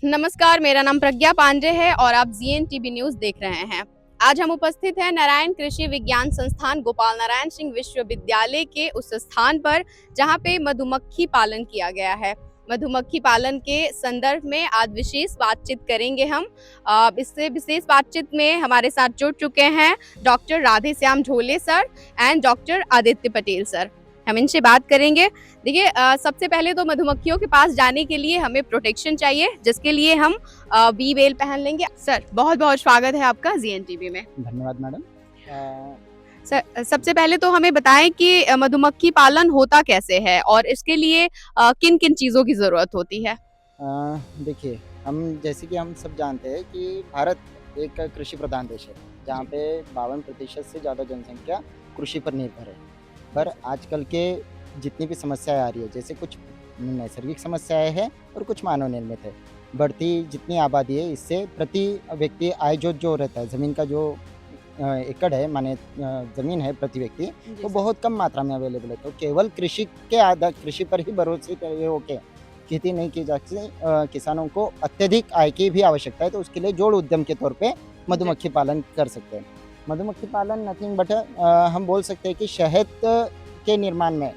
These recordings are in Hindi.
नमस्कार, मेरा नाम प्रज्ञा पांडे है और आप जीएन न्यूज देख रहे हैं। आज हम उपस्थित हैं नारायण कृषि विज्ञान संस्थान गोपाल नारायण सिंह विश्वविद्यालय के उस स्थान पर जहां पे मधुमक्खी पालन किया गया है। मधुमक्खी पालन के संदर्भ में आज विशेष बातचीत करेंगे हम। इससे विशेष बातचीत में हमारे साथ जुड़ चुके हैं doctor Radhe Shyam Dhole sir and doctor Aditya Patel sir. हम इनसे बात करेंगे। देखिए, सबसे पहले तो मधुमक्खियों के पास जाने के लिए हमें प्रोटेक्शन चाहिए, जिसके लिए हम बी वेल पहन लेंगे। सर, बहुत बहुत स्वागत है आपका जीएन में। धन्यवाद मैडम। सर, सबसे पहले तो हमें बताएं कि मधुमक्खी पालन होता कैसे है और इसके लिए किन किन चीज़ों की ज़रूरत होती है। देखिए, जैसे कि हम सब जानते हैं कि भारत एक कृषि प्रधान देश है, जहाँ पे 52% से ज़्यादा जनसंख्या कृषि पर निर्भर है। पर आजकल के जितनी भी समस्याएं आ रही है, जैसे कुछ नैसर्गिक समस्याएं हैं और कुछ मानव निर्मित है। बढ़ती जितनी आबादी है, इससे प्रति व्यक्ति आय जो रहता है, ज़मीन का जो एकड़ है माने ज़मीन है प्रति व्यक्ति, वो बहुत कम मात्रा में अवेलेबल है। तो केवल कृषि पर ही भरोसे होके खेती नहीं की जा सकती। किसानों को अत्यधिक आय की भी आवश्यकता है, तो उसके लिए जोड़ उद्यम के तौर पे मधुमक्खी पालन कर सकते हैं। मधुमक्खी पालन नथिंग बट हम बोल सकते हैं कि शहद के निर्माण में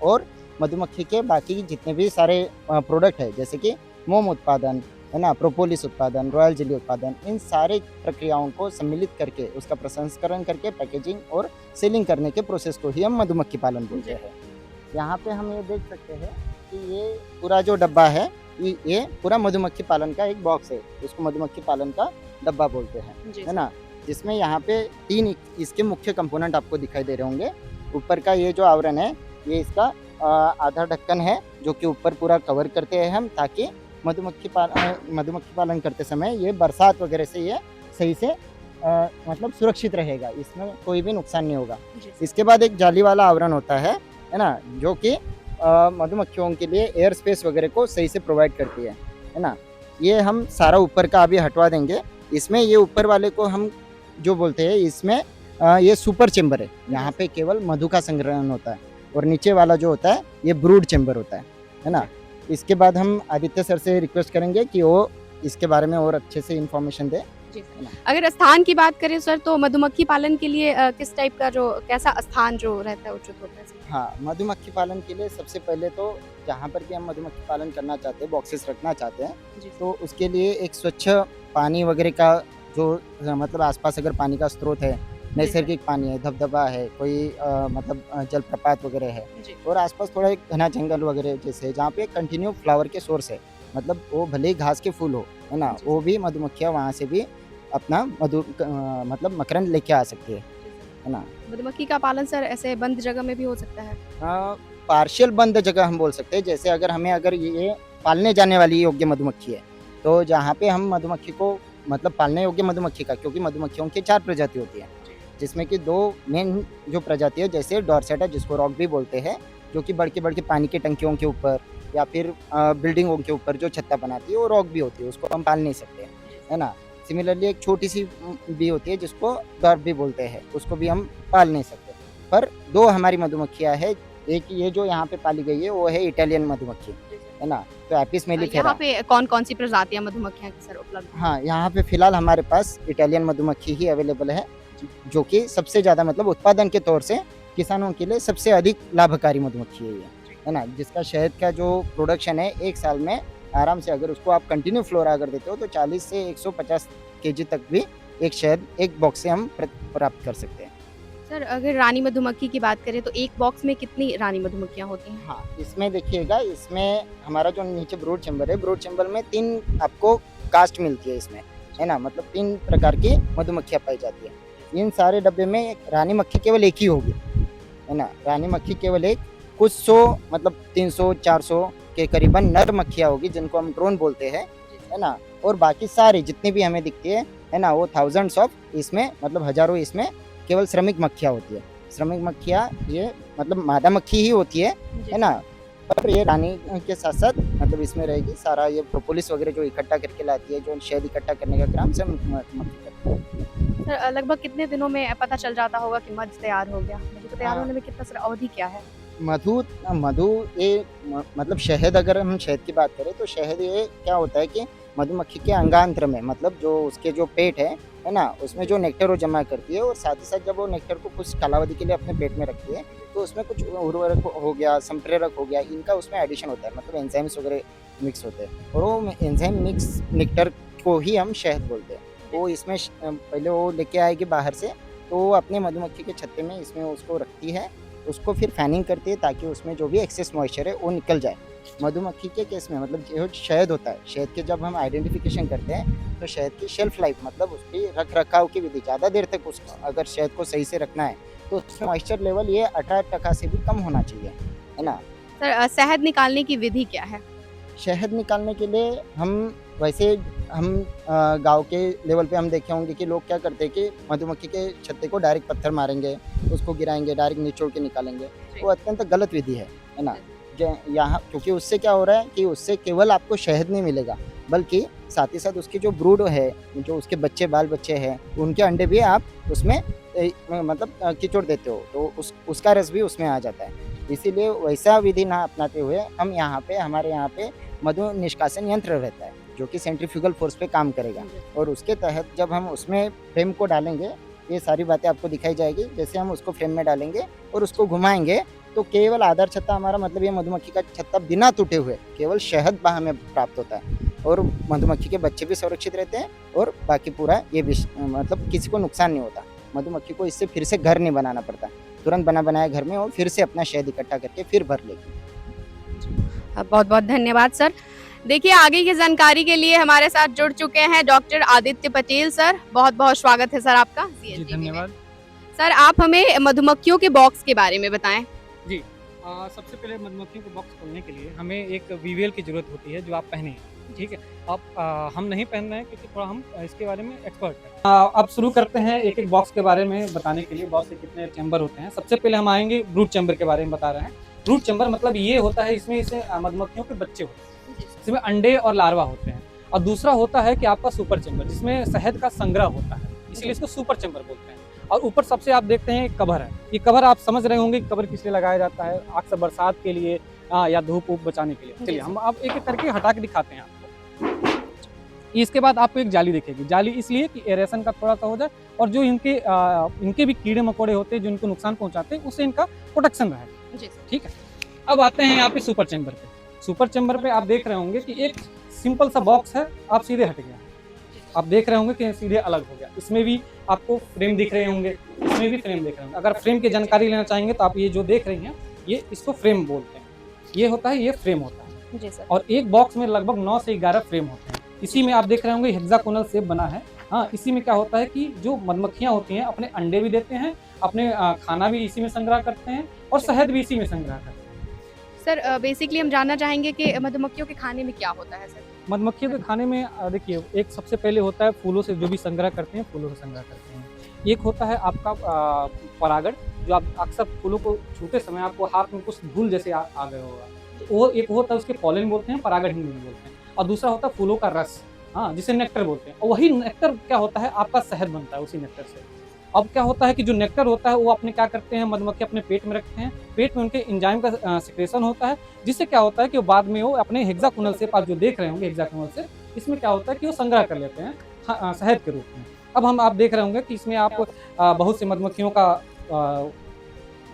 और मधुमक्खी के बाकी जितने भी सारे प्रोडक्ट है, जैसे कि मोम उत्पादन है ना, प्रोपोलिस उत्पादन, रॉयल जेली उत्पादन, इन सारे प्रक्रियाओं को सम्मिलित करके उसका प्रसंस्करण करके पैकेजिंग और सेलिंग करने के प्रोसेस को ही हम मधुमक्खी पालन बोलते हैं। यहाँ पे हम ये देख सकते हैं कि ये पूरा जो डब्बा है, ये पूरा मधुमक्खी पालन का एक बॉक्स है, इसको मधुमक्खी पालन का डब्बा बोलते हैं, है ना। जिसमें यहाँ पे 3 इसके मुख्य कंपोनेंट आपको दिखाई दे रहे होंगे। ऊपर का ये जो आवरण है, ये इसका आधा ढक्कन है, जो कि ऊपर पूरा कवर करते हैं हम, ताकि मधुमक्खी पालन करते समय ये बरसात वगैरह से ये सही से मतलब सुरक्षित रहेगा, इसमें कोई भी नुकसान नहीं होगा। इसके बाद एक जाली वाला आवरण होता है ना, जो कि मधुमक्खियों के लिए एयर स्पेस वगैरह को सही से प्रोवाइड करती है ना। ये हम सारा ऊपर का अभी हटवा देंगे। इसमें ये ऊपर वाले को हम जो बोलते हैं, इसमें ये सुपर चेम्बर है, यहाँ पे केवल मधु का संग्रहण होता है, और नीचे वाला जो होता है ये ब्रूड चेम्बर होता है ना। इसके बाद हम आदित्य सर से रिक्वेस्ट करेंगे कि वो इसके बारे में और अच्छे से इन्फॉर्मेशन दे। अगर स्थान की बात करें सर, तो मधुमक्खी पालन के लिए किस टाइप का कैसा स्थान जो रहता है उचित होता है? हाँ, मधुमक्खी पालन के लिए सबसे पहले तो जहाँ पर भी हम मधुमक्खी पालन करना चाहते हैं, बॉक्सेस रखना चाहते हैं, तो उसके लिए एक स्वच्छ पानी वगैरह का जो मतलब आसपास अगर पानी का स्रोत है, नैसर्गिक पानी है, धबधबा है, कोई मतलब जलप्रपात वगैरह है, और आसपास थोड़ा एक घना जंगल वगैरह जैसे जहाँ पे कंटिन्यू फ्लावर के सोर्स है, मतलब वो भले ही घास के फूल हो, है ना, वो भी मधुमक्खियाँ वहाँ से भी अपना मतलब मकरंद लेके आ सकती है ना। मधुमक्खी का पालन सर ऐसे बंद जगह में भी हो सकता है? पार्शियल बंद जगह हम बोल सकते हैं। जैसे अगर ये पालने जाने वाली योग्य मधुमक्खी है, तो जहाँ पे हम मधुमक्खी को मतलब पालने योग्य मधुमक्खी का, क्योंकि मधुमक्खियों की 4 प्रजाति होती है, जिसमें कि 2 मेन जो प्रजाति है, जैसे डॉर्सेटा जिसको रॉक भी बोलते हैं, जो कि बढ़ के पानी की टंकियों के ऊपर या फिर बिल्डिंगों के ऊपर जो छत्ता बनाती है, वो रॉक भी होती है, उसको हम पाल नहीं सकते, है ना। सिमिलरली एक छोटी सी भी होती है जिसको डॉर्फ भी बोलते हैं, उसको भी हम पाल नहीं सकते। पर 2 हमारी मधुमक्खियाँ हैं, एक ये जो यहाँ पे पाली गई है वो है इटालियन मधुमक्खी, है ना, तो एपिस मेलिफेरा। यहाँ पे कौन-कौन सी प्रजातियां मधुमक्खियां सर उपलब्ध? हाँ, यहाँ पे फिलहाल हमारे पास इटालियन मधुमक्खी ही अवेलेबल है, जो कि सबसे ज़्यादा मतलब उत्पादन के तौर से किसानों के लिए सबसे अधिक लाभकारी मधुमक्खी है ये, है ना, जिसका शहद का जो प्रोडक्शन है 1 साल में आराम से, अगर उसको आप कंटिन्यू फ्लोरा अगर देते हो, तो 40 से 150 केजी तक भी एक शहद एक बॉक्स से हम प्राप्त कर सकते हैं। सर, अगर रानी मधुमक्खी की बात करें तो एक बॉक्स में कितनी रानी मधुमक्खियां होती हैं? हाँ, इसमें देखिएगा, इसमें हमारा जो नीचे ब्रूड चैम्बर है, ब्रूड चैम्बर में 3 आपको कास्ट मिलती है इसमें, है ना, मतलब 3 प्रकार की मधुमक्खियाँ पाई जाती है। इन सारे डब्बे में रानी मक्खी केवल एक ही होगी, है ना, रानी मक्खी केवल एक, कुछ 100 मतलब 300-400 के करीबन नर मक्खियाँ होगी, जिनको हम ड्रोन बोलते हैं, है ना, और बाकी सारी जितनी भी हमें दिखती है ना, वो थाउजेंड्स ऑफ इसमें मतलब हजारों इसमें केवल श्रमिक मक्खियाँ होती है। श्रमिक मक्खियाँ ये मतलब मादा मक्खी ही होती है ना, पर ये रानी के साथ साथ मतलब इसमें रहेगी सारा ये प्रोपोलिस वगैरह जो इकट्ठा करके लाती है, जो शहद इकट्ठा करने का काम से मक्खी करती है। सर, लगभग कितने दिनों में पता चल जाता होगा कि मध तैयार हो गया? मधु को तैयार होने में कितना सर अवधि क्या है? मधु ये मतलब शहद, अगर हम शहद की बात करें तो शहद ये क्या होता है कि मधुमक्खी के अंगांत्र में, मतलब जो उसके जो पेट है ना, उसमें जो नेक्टर वो जमा करती है, और साथ ही साथ जब वो नेक्टर को कुछ कालावधि के लिए अपने पेट में रखती है, तो उसमें कुछ उर्वरक हो गया, संप्रेरक हो गया, इनका उसमें एडिशन होता है, मतलब एंजाइम्स वगैरह मिक्स होते हैं, और वो एंजाइम मिक्स नेक्टर को ही हम शहद बोलते हैं। वो इसमें पहले वो लेके आएगी बाहर से, तो वो अपने मधुमक्खी के छत्ते में इसमें उसको रखती है, उसको फिर फैनिंग करती है ताकि उसमें जो भी एक्सेस मॉइस्चर है वो निकल जाए। मधुमक्खी के केस में, मतलब जो शहद होता है, शहद के जब हम आइडेंटिफिकेशन करते हैं, तो शहद की शेल्फ लाइफ, मतलब उसकी रख रखाव की विधि, ज़्यादा देर तक उस अगर शहद को सही से रखना है, तो उसमें मॉइस्चर लेवल ये 18% से भी कम होना चाहिए, है ना। सर शहद निकालने की विधि क्या है? शहद निकालने के लिए वैसे हम गाँव के लेवल पे हम देखे होंगे कि लोग क्या करते हैं कि मधुमक्खी के छत्ते को डायरेक्ट पत्थर मारेंगे, उसको गिराएँगे, डायरेक्ट निचोड़ के निकालेंगे। वो अत्यंत गलत विधि है ना? यहाँ क्योंकि उससे क्या हो रहा है कि उससे केवल आपको शहद नहीं मिलेगा, बल्कि साथ ही साथ उसकी जो ब्रूड है, जो उसके बच्चे, बाल-बच्चे हैं, उनके अंडे भी आप उसमें मतलब किचोड़ देते हो, तो उसका रस भी उसमें आ जाता है। इसीलिए वैसा विधि ना अपनाते हुए हम हमारे यहाँ पे मधु निष्कासन यंत्र रहता है, जो कि सेंट्रीफ्यूगल फोर्स पे काम करेगा, और उसके तहत जब हम उसमें फ्रेम को डालेंगे, ये सारी बातें आपको दिखाई जाएगी। जैसे हम उसको फ्रेम में डालेंगे और उसको घुमाएँगे, तो केवल आधार छत्ता हमारा, मतलब ये मधुमक्खी का छत्ता बिना टूटे हुए केवल शहद हमें प्राप्त होता है, और मधुमक्खी के बच्चे भी सुरक्षित रहते हैं, और बाकी पूरा ये भी मतलब किसी को नुकसान नहीं होता। मधुमक्खी को इससे फिर से घर नहीं बनाना पड़ता, तुरंत बना बनाया घर में वो फिर से अपना शहद इकट्ठा करके फिर भर लेगी। बहुत बहुत धन्यवाद सर। देखिए आगे की जानकारी के लिए हमारे साथ जुड़ चुके हैं डॉक्टर आदित्य पटेल सर। बहुत बहुत स्वागत है सर आपका जी CNTV में। धन्यवाद। सर आप हमें मधुमक्खियों के बॉक्स के बारे में बताएं। जी सबसे पहले मधुमक्खियों को बॉक्स खोलने के लिए हमें एक वीवेल की ज़रूरत होती है, जो आप पहने, ठीक है। अब हम नहीं पहन रहे हैं क्योंकि थोड़ा हम इसके बारे में एक्सपर्ट हैं। अब शुरू करते हैं एक एक बॉक्स के बारे में बताने के लिए। बॉक्स के कितने चैम्बर होते हैं। सबसे पहले हम आएंगे ब्रूड चैम्बर के बारे में बता रहे हैं। ब्रूड चैम्बर मतलब ये होता है, इसमें इसे मधुमक्खियों के बच्चे होते हैं, इसमें अंडे और लार्वा होते हैं। और दूसरा होता है कि आपका सुपर चैम्बर, जिसमें शहद का संग्रह होता है, इसलिए इसको सुपर चैम्बर बोलते हैं। और ऊपर सबसे आप देखते हैं कवर है। ये कवर आप समझ रहे होंगे कि कवर किस लिए लगाया जाता है, अक्सर बरसात के लिए या धूप वूप बचाने के लिए। चलिए हम अब एक एक करके हटा के दिखाते हैं आपको। इसके बाद आपको एक जाली दिखेगी। जाली इसलिए कि एरेशन का थोड़ा सा हो जाए, और जो इनके भी कीड़े मकोड़े होते हैं जो इनको नुकसान पहुंचाते हैं, उससे इनका प्रोटेक्शन रहे, ठीक है। अब आते हैं यहाँ पे सुपर चैम्बर पे। सुपर चैम्बर पे आप देख रहे होंगे कि एक सिंपल सा बॉक्स है, आप सीधे हट गया, आप देख रहे होंगे कि सीधे अलग हो गया। इसमें भी आपको फ्रेम दिख रहे होंगे, इसमें भी फ्रेम दिख रहे होंगे। अगर फ्रेम की जानकारी लेना चाहेंगे तो आप ये जो देख रही हैं, ये इसको फ्रेम बोलते हैं। ये होता है, ये फ्रेम होता है जी सर। और एक बॉक्स में लगभग 9 से 11 फ्रेम होते हैं। इसी में आप देख रहे होंगे हेक्सागोनल शेप बना है। हाँ, इसी में क्या होता है कि जो मधुमक्खियाँ होती हैं अपने अंडे भी देते हैं, अपने खाना भी इसी में संग्रह करते हैं, और शहद भी इसी में संग्रह करते हैं। सर बेसिकली हम जानना चाहेंगे कि मधुमक्खियों के खाने में क्या होता है सर? मधुमक्खियों के खाने में देखिए, एक सबसे पहले होता है फूलों से जो भी संग्रह करते हैं, फूलों से संग्रह करते हैं। एक होता है आपका परागण, जो आप अक्सर फूलों को छूते समय आपको हाथ में कुछ धूल जैसे आ गए होगा, तो वो एक होता है, उसके पॉलन बोलते हैं, परागण हिंदी में बोलते हैं। और दूसरा होता है फूलों का रस, हाँ, जिसे नेक्टर बोलते हैं। और वही नेक्टर क्या होता है, आपका शहद बनता है उसी नेक्टर से। अब क्या होता है कि जो नेक्टर होता है वो अपने क्या करते हैं, मधुमक्खी अपने पेट में रखते हैं। पेट में उनके एंजाइम का सिक्रेशन होता है, जिससे क्या होता है कि बाद में वो अपने हेक्सागोनल शेप, आप जो देख रहे होंगे हेक्सागोनल शेप, इसमें क्या होता है कि वो संग्रह कर लेते हैं शहद के रूप में। अब आप देख रहे होंगे कि इसमें आप बहुत सी मधुमक्खियों का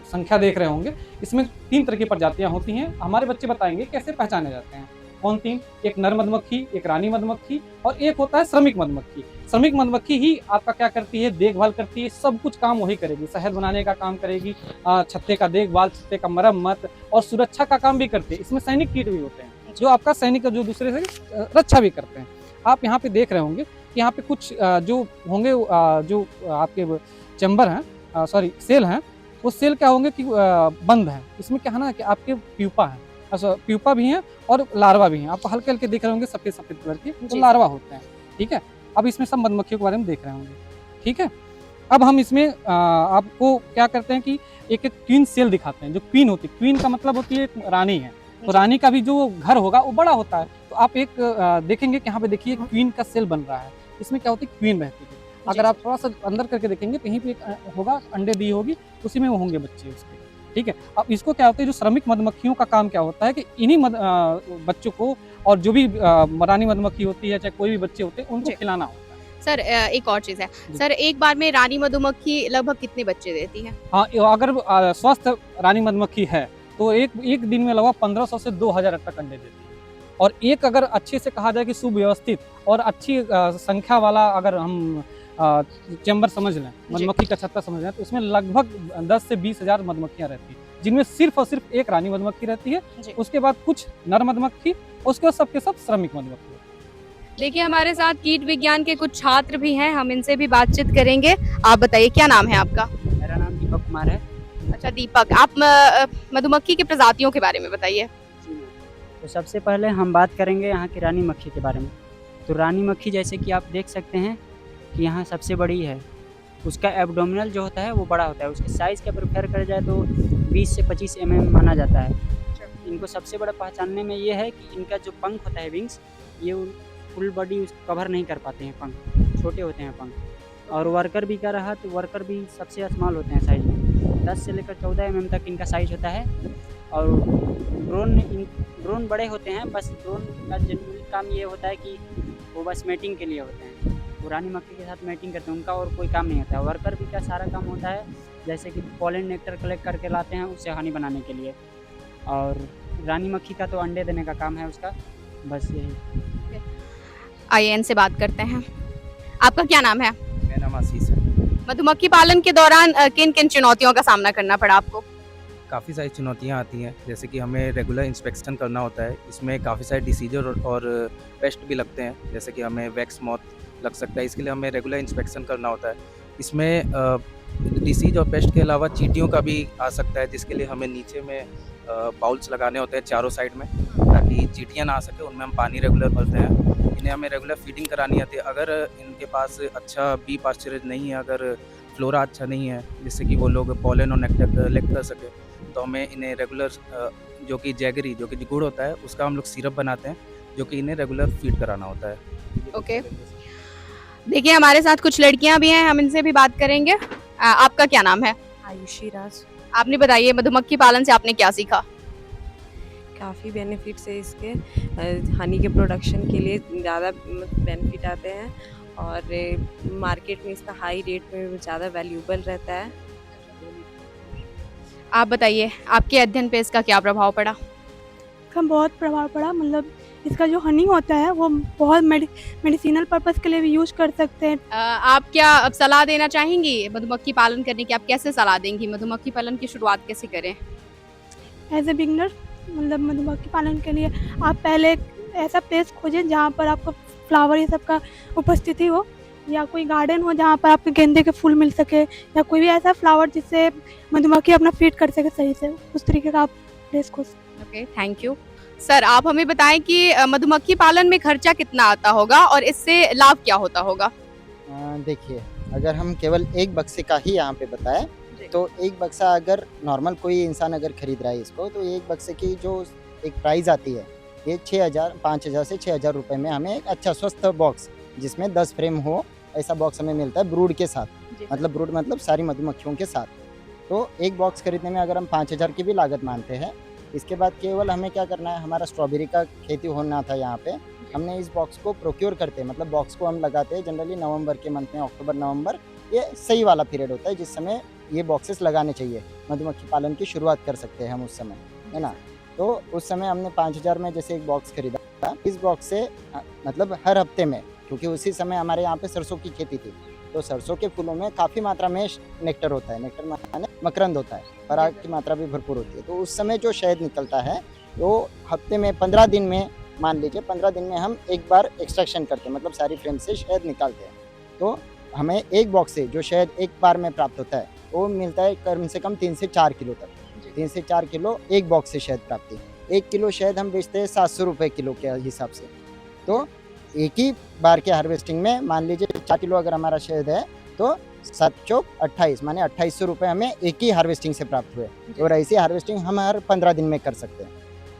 संख्या देख रहे होंगे। इसमें 3 तरह की प्रजातियां होती हैं। हमारे बच्चे बताएंगे कैसे पहचाने जाते हैं। कौन 3? एक नर मधुमक्खी, एक रानी मधुमक्खी, और एक होता है श्रमिक मधुमक्खी। श्रमिक मधुमक्खी ही आपका क्या करती है, देखभाल करती है, सब कुछ काम वही करेगी। शहद बनाने का काम करेगी, छत्ते का देखभाल, छत्ते का मरम्मत और सुरक्षा का काम भी करती है। इसमें सैनिक कीट भी होते हैं, जो आपका सैनिक जो दूसरे से रक्षा भी करते हैं। आप यहाँ पे देख रहे होंगे कि यहाँ पे कुछ जो होंगे, जो आपके चैम्बर हैं, सॉरी सेल हैं, वो सेल क्या होंगे कि बंद है। इसमें क्या है ना कि आपके प्यूपा है, अच्छा प्यूपा भी हैं और लार्वा भी हैं। आप हल्के हल्के देख रहे होंगे सफेद सफेद कलर के, तो लार्वा होते हैं, ठीक है। अब इसमें सब मधुमक्खियों के बारे में देख रहे होंगे, ठीक है। अब हम इसमें आपको क्या करते हैं कि एक एक क्वीन सेल दिखाते हैं। जो क्वीन होती है, क्वीन का मतलब होती है रानी है, तो रानी का भी जो घर होगा वो बड़ा होता है। तो आप एक देखेंगे कि यहाँ पे देखिए क्वीन का सेल बन रहा है। इसमें क्या होती है, क्वीन रहती है। अगर आप थोड़ा सा अंदर करके देखेंगे तो यहीं पे एक होगा, अंडे दी होगी, उसी में वो होंगे बच्चे उसके, ठीक है। अब इसको क्या होता है, जो श्रमिक मधुमक्खियों का काम क्या होता है कि इन्हीं बच्चों को और जो भी रानी मधुमक्खी होती है, चाहे कोई भी बच्चे होते हैं, उनको जी। खिलाना होता है। सर एक और चीज़ है, जी। सर एक बार में रानी मधुमक्खी लगभग कितने बच्चे देती है? हाँ, अगर स्वस्थ रानी मधुमक्खी है, तो एक दिन में लगभग 1500 से 2000 तक अंडे देती है। और एक अगर अच्छे से कहा जाए कि सुव्यवस्थित और अच्छी संख्या वाला अगर हम चैम्बर समझ लें, मधुमक्खी का छत्ता समझ लें, तो उसमें लगभग 10 से 20,000 मधुमक्खियाँ रहती हैं, जिनमें सिर्फ और सिर्फ एक रानी मधुमक्खी रहती है। जी। उसके बाद कुछ नर मधुमक्खी, उसके बाद सबके सब श्रमिक मधुमक्खी। देखिए हमारे साथ कीट विज्ञान के कुछ छात्र भी हैं, हम इनसे भी बातचीत करेंगे। आप बताइए क्या नाम है आपका? मेरा नाम दीपक कुमार है। अच्छा दीपक, आप मधुमक्खी की प्रजातियों के बारे में बताइए। तो सबसे पहले हम बात करेंगे यहाँ की रानी मक्खी के बारे में। तो रानी मक्खी जैसे कि आप देख सकते हैं कि यहाँ सबसे बड़ी है। उसका एब्डोमिनल जो होता है वो बड़ा होता है। उसके साइज़ का प्रिपेयर करा जाए तो 20 से 25 माना जाता है। इनको सबसे बड़ा पहचानने में ये है कि इनका जो पंख होता है, विंग्स, ये फुल बॉडी कवर नहीं कर पाते हैं पंख, छोटे होते हैं पंख। और वर्कर भी का रहा तो वर्कर भी सबसे स्मॉल होते हैं साइज़ में, 10 से लेकर 14 तक इनका साइज़ होता है। और ड्रोन बड़े होते हैं, बस ड्रोन का जनरली काम ये होता है कि वो बस मेटिंग के लिए होते हैं। वो रानी मक्खी के साथ मेटिंग करते हैं, उनका और कोई काम नहीं होता है। वर्कर भी का सारा काम होता है जैसे कि पॉलन नेक्टर कलेक्ट करके लाते हैं उससे हनी बनाने के लिए। और रानी मक्खी का तो अंडे देने का काम है उसका, बस यही। आइए इनसे बात करते हैं। आपका क्या नाम है? मेरा नाम आशीष है। मधुमक्खी पालन के दौरान किन किन चुनौतियों का सामना करना पड़ा आपको? काफ़ी सारी चुनौतियाँ आती हैं, जैसे कि हमें रेगुलर इंस्पेक्शन करना होता है। इसमें काफ़ी सारे डिसीजर और पेस्ट भी लगते हैं, जैसे कि हमें वैक्स मॉथ लग सकता है, इसके लिए हमें रेगुलर इंस्पेक्शन करना होता है। इसमें डिसीज और पेस्ट के अलावा चींटियों का भी आ सकता है, जिसके लिए हमें नीचे में बाउल्स लगाने होते हैं चारों साइड में, ताकि चींटियाँ ना आ सके। उनमें हम पानी रेगुलर भरते हैं। इन्हें हमें रेगुलर फीडिंग करानी आती है। अगर इनके पास अच्छा बी पास्चरेज नहीं है, अगर फ्लोरा अच्छा नहीं है, जिससे कि वो लोग पॉलन और नेक्टर कलेक्ट कर सके, तो हमें इन्हें रेगुलर जो कि जैगरी, जो कि गुड़ होता है, उसका हम लोग सिरप बनाते हैं, जो कि इन्हें रेगुलर फीड कराना होता है। ओके। देखिए हमारे साथ कुछ लड़कियां भी हैं, हम इनसे भी बात करेंगे। आपका क्या नाम है? आयुषी राज। आपने बताइए मधुमक्खी पालन से आपने क्या सीखा? काफ़ी बेनिफिट्स है इसके। हनी के प्रोडक्शन के लिए ज़्यादा बेनिफिट आते हैं और मार्केट में इसका हाई रेट में ज़्यादा वैल्यूबल रहता है। आप बताइए आपके अध्ययन पे इसका क्या प्रभाव पड़ा? का बहुत प्रभाव पड़ा। मतलब इसका जो हनी होता है वो बहुत मेडिसिनल पर्पस के लिए भी यूज कर सकते हैं। आप क्या अब सलाह देना चाहेंगी मधुमक्खी पालन करने की? आप कैसे सलाह देंगी? मधुमक्खी पालन की शुरुआत कैसे करें? एज ए बिगनर, मतलब मधुमक्खी पालन के लिए आप पहले एक ऐसा प्लेस खोजें जहाँ पर आपको फ्लावर ये सब का उपस्थिति हो, या कोई गार्डन हो जहाँ पर आपके गेंदे के फूल मिल सके, या कोई भी ऐसा फ्लावर जिससे मधुमक्खी अपना फीड कर सके सही से, उस तरीके का आप प्लेस खोज। Okay, thank you. सर आप हमें बताएं कि मधुमक्खी पालन में खर्चा कितना आता होगा और इससे लाभ क्या होता होगा? देखिए, अगर हम केवल एक बक्से का ही यहाँ पे बताएं, तो एक बक्सा अगर नॉर्मल कोई इंसान अगर खरीद रहा है इसको, तो एक बक्से की जो एक प्राइस आती है, ये 5,000 से 6,000 रुपये में हमें एक अच्छा स्वस्थ बॉक्स जिसमें 10 फ्रेम हो, ऐसा बॉक्स हमें मिलता है ब्रूड के साथ। मतलब ब्रूड मतलब सारी मधुमक्खियों के साथ। तो एक बॉक्स खरीदने में अगर हम 5,000 की भी लागत मानते हैं, इसके बाद केवल हमें क्या करना है, हमारा स्ट्रॉबेरी का खेती होना था यहाँ पे, हमने इस बॉक्स को प्रोक्योर करते हैं, मतलब बॉक्स को हम लगाते हैं जनरली नवंबर के मंथ में, अक्टूबर नवंबर, ये सही वाला पीरियड होता है जिस समय ये बॉक्सेस लगाने चाहिए। मधुमक्खी पालन की शुरुआत कर सकते हैं हम उस समय, है ना। तो उस समय हमने 5,000 में जैसे एक बॉक्स खरीदा था। इस बॉक्स से मतलब हर हफ्ते में, क्योंकि उसी समय हमारे यहाँ पे सरसों की खेती थी, तो सरसों के फूलों में काफ़ी मात्रा में नेक्टर होता है। नेक्टर माने मकरंद होता है, पराग की मात्रा भी भरपूर होती है। तो उस समय जो शहद निकलता है, वो हफ्ते में 15 दिन में, मान लीजिए 15 दिन में हम एक बार एक्सट्रैक्शन करते हैं, मतलब सारी फ्रेम से शहद निकालते हैं। तो हमें एक बॉक्स से जो शहद एक बार में प्राप्त होता है, वो मिलता है कम से कम 3 से 4 किलो तक। 3 से 4 किलो एक बॉक्स से शहद प्राप्ति। 1 किलो शहद हम बेचते हैं 700 रुपये किलो के हिसाब से। तो एक ही बार के हार्वेस्टिंग में मान लीजिए 4 किलो अगर हमारा शहद है, तो 7 चौक 28, माने 2800 रुपये हमें एक ही हार्वेस्टिंग से प्राप्त हुए। और ऐसी हार्वेस्टिंग हम हर 15 दिन में कर सकते हैं,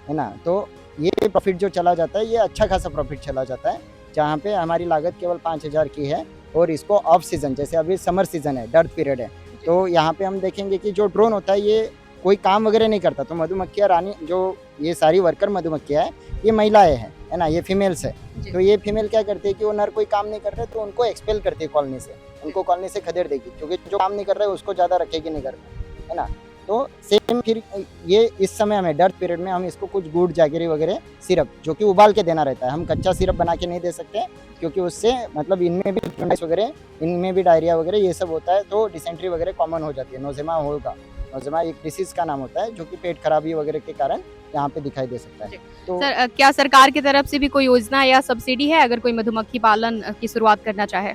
है ना। तो ये प्रॉफिट जो चला जाता है, ये अच्छा खासा प्रॉफिट चला जाता है, जहाँ पे हमारी लागत केवल 5,000 की है। और इसको ऑफ सीज़न, जैसे अभी समर सीज़न है, डर्थ पीरियड है, तो यहाँ पे हम देखेंगे कि जो ड्रोन होता है, ये कोई काम वगैरह नहीं करता, तो मधुमक्खियाँ रानी जो ये सारी वर्कर मधुमक्खियाँ है, ये महिलाएं हैं, है ना, ये फीमेल्स है। जी। तो ये फीमेल क्या करती है कि वो नर कोई काम नहीं कर रहे तो उनको एक्सपेल करती है कॉलोनी से, उनको कॉलोनी से खदेड़ देगी, क्योंकि जो काम नहीं कर रहा है उसको ज़्यादा रखेगी नहीं घर में, है ना। तो सेम फिर ये इस समय हमें डर्थ पीरियड में हम इसको कुछ गुड़ जैगरी वगैरह सिरप जो कि उबाल के देना रहता है, हम कच्चा सिरप बना के नहीं दे सकते, क्योंकि उससे मतलब इनमें भी जॉन्डिस वगैरह, इनमें भी डायरिया वगैरह ये सब होता है, तो डिसेंट्री वगैरह कॉमन हो जाती है, नोज़ेमा होगा। नोज़ेमा एक डिसीज़ का नाम होता है जो कि पेट खराबी वगैरह के कारण यहाँ पे दिखाई दे सकता है। तो सर क्या सरकार की तरफ से भी कोई योजना या सब्सिडी है अगर कोई मधुमक्खी पालन की शुरुआत करना चाहे?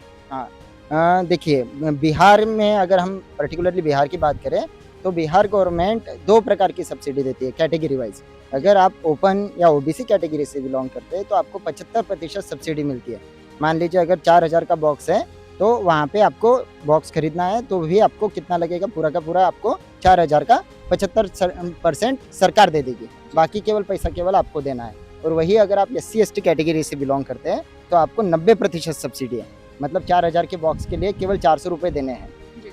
देखिए, बिहार में अगर हम पर्टिकुलरली बिहार की बात करें तो बिहार गवर्नमेंट 2 प्रकार की सब्सिडी देती है कैटेगरी वाइज। अगर आप ओपन या ओबीसी कैटेगरी से बिलोंग करते हैं तो आपको 75% सब्सिडी मिलती है। मान लीजिए अगर 4000 का बॉक्स है तो वहाँ पे आपको बॉक्स खरीदना है तो भी आपको कितना लगेगा, पूरा का पूरा आपको 4000 का 75% सरकार दे देगी, बाकी केवल पैसा केवल आपको देना है। और वही अगर आप SC/ST कैटेगरी से बिलोंग करते हैं तो आपको 90% सब्सिडी है, मतलब 4000 के बॉक्स के लिए केवल 400 रुपये देने हैं।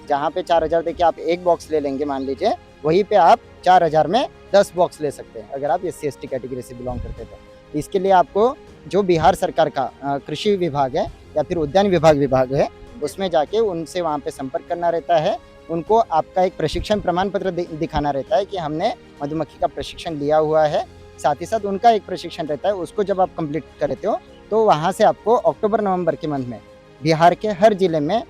जहाँ पे 4000 देके आप एक बॉक्स ले लेंगे मान लीजिए, वहीं पे आप 4000 में 10 बॉक्स ले सकते हैं अगर आप SC/ST कैटेगरी से बिलोंग करते हैं तो। इसके लिए आपको जो बिहार सरकार का कृषि विभाग है या फिर उद्यान विभाग है, उसमें जाके उनसे वहाँ पे संपर्क करना रहता है। उनको आपका एक प्रशिक्षण प्रमाण पत्र दिखाना रहता है कि हमने मधुमक्खी का प्रशिक्षण लिया हुआ है। साथ ही साथ उनका एक प्रशिक्षण रहता है, उसको जब आप कंप्लीट करते हो तो वहाँ से आपको अक्टूबर-नवंबर के मंथ में बिहार के हर जिले में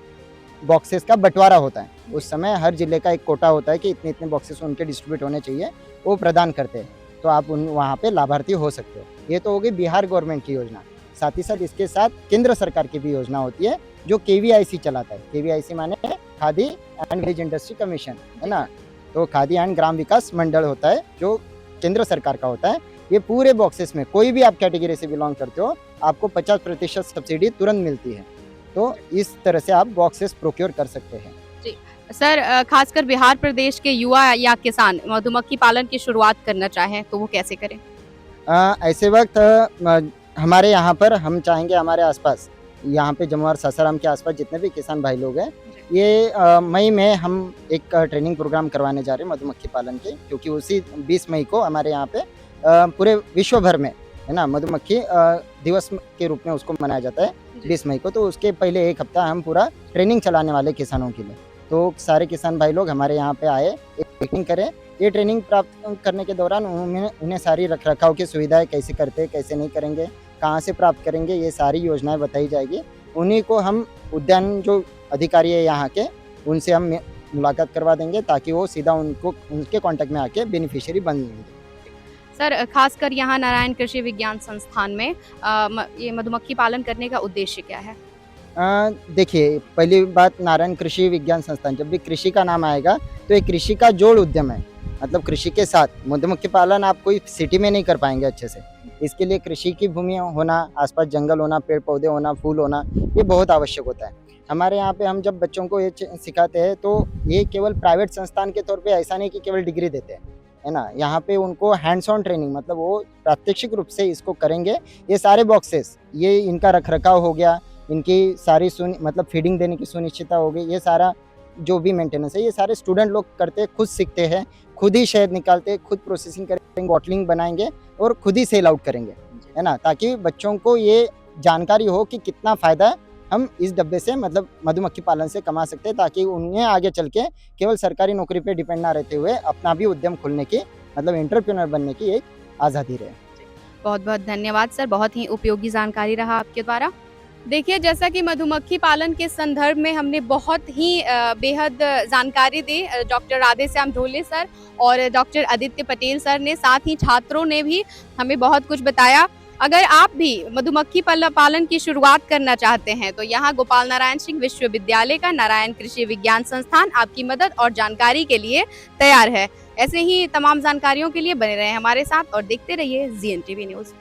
बॉक्सेस का बंटवारा होता है। उस समय हर जिले का एक कोटा होता है कि इतने इतने बॉक्सेस उनके डिस्ट्रीब्यूट होने चाहिए, वो प्रदान करते हैं, तो आप वहाँ पे लाभार्थी हो सकते हो। ये तो हो गई बिहार गवर्नमेंट की योजना। साथ ही साथ इसके साथ केंद्र सरकार की भी योजना होती है जो KVIC चलाता है। KVIC माने khadi and village industry commission, है ना। तो खादी एंड ग्राम विकास मंडल होता है जो केंद्र सरकार का होता है। ये पूरे बॉक्सेस में कोई भी आप कैटेगरी से बिलोंग करते हो आपको 50% सब्सिडी तुरंत मिलती है। तो इस तरह से आप बॉक्सेस प्रोक्योर कर सकते हैं। सर खासकर बिहार प्रदेश के युवा या किसान मधुमक्खी पालन की शुरुआत करना चाहें तो वो कैसे करें? ऐसे वक्त हमारे यहाँ पर हम चाहेंगे हमारे आसपास, यहाँ पे जमुआर सासाराम के आसपास जितने भी किसान भाई लोग हैं, ये मई में हम एक ट्रेनिंग प्रोग्राम करवाने जा रहे हैं मधुमक्खी पालन के, क्योंकि उसी 20 मई को हमारे यहाँ पे पूरे विश्व भर में, है ना, मधुमक्खी दिवस के रूप में उसको मनाया जाता है 20 मई को। तो उसके पहले एक हफ्ता हम पूरा ट्रेनिंग चलाने वाले किसानों के लिए, तो सारे किसान भाई लोग हमारे यहाँ पे आए, एक ट्रेनिंग करें। ये ट्रेनिंग प्राप्त करने के दौरान उन्हें सारी रखरखाव की सुविधाएं कैसे करते, कैसे नहीं करेंगे, कहाँ से प्राप्त करेंगे, ये सारी योजनाएं बताई जाएगी। उन्हीं को हम उद्यान जो अधिकारी है यहाँ के, उनसे हम मुलाकात करवा देंगे ताकि वो सीधा उनके कांटेक्ट में आके बेनिफिशियरी बन जाएंगे। सर खासकर यहाँ नारायण कृषि विज्ञान संस्थान में ये मधुमक्खी पालन करने का उद्देश्य क्या है? देखिए, पहली बात, नारायण कृषि विज्ञान संस्थान, जब भी कृषि का नाम आएगा तो ये कृषि का जोड़ उद्यम है, मतलब कृषि के साथ मधुमक्खी पालन आप कोई सिटी में नहीं कर पाएंगे अच्छे से। इसके लिए कृषि की भूमि होना, आसपास जंगल होना, पेड़ पौधे होना, फूल होना, ये बहुत आवश्यक होता है। हमारे यहाँ पे हम जब बच्चों को ये सिखाते हैं तो ये केवल प्राइवेट संस्थान के तौर पे ऐसा नहीं कि केवल डिग्री देते हैं, है ना। यहाँ पे उनको हैंड्स ऑन ट्रेनिंग, मतलब वो प्रात्यक्षिक रूप से इसको करेंगे। ये सारे बॉक्सेस, ये इनका रखरखाव हो गया, इनकी सारी मतलब फीडिंग देने की सुनिश्चितता हो गई, ये सारा जो भी मेंटेनेंस है ये सारे स्टूडेंट लोग करते हैं, खुद सीखते हैं, खुद ही शहद निकालते हैं, खुद प्रोसेसिंग करेंगे, बॉटलिंग बनाएंगे और खुद ही सेल आउट करेंगे, है ना, ताकि बच्चों को ये जानकारी हो कि कितना फ़ायदा हम इस डब्बे से, मतलब मधुमक्खी पालन से कमा सकते हैं, ताकि उन्हें आगे चल के केवल सरकारी नौकरी पे डिपेंड ना रहते हुए अपना भी उद्यम खोलने की, मतलब एंटरप्रेन्योर बनने की एक आज़ादी रहे। बहुत बहुत धन्यवाद सर, बहुत ही उपयोगी जानकारी रहा आपके द्वारा। देखिए, जैसा कि मधुमक्खी पालन के संदर्भ में हमने बहुत ही बेहद जानकारी दी डॉक्टर राधेश्याम ढोले सर और डॉक्टर आदित्य पटेल सर ने, साथ ही छात्रों ने भी हमें बहुत कुछ बताया। अगर आप भी मधुमक्खी पालन की शुरुआत करना चाहते हैं तो यहाँ गोपाल नारायण सिंह विश्वविद्यालय का नारायण कृषि विज्ञान संस्थान आपकी मदद और जानकारी के लिए तैयार है। ऐसे ही तमाम जानकारियों के लिए बने रहें हमारे साथ और देखते रहिए GNTV न्यूज़।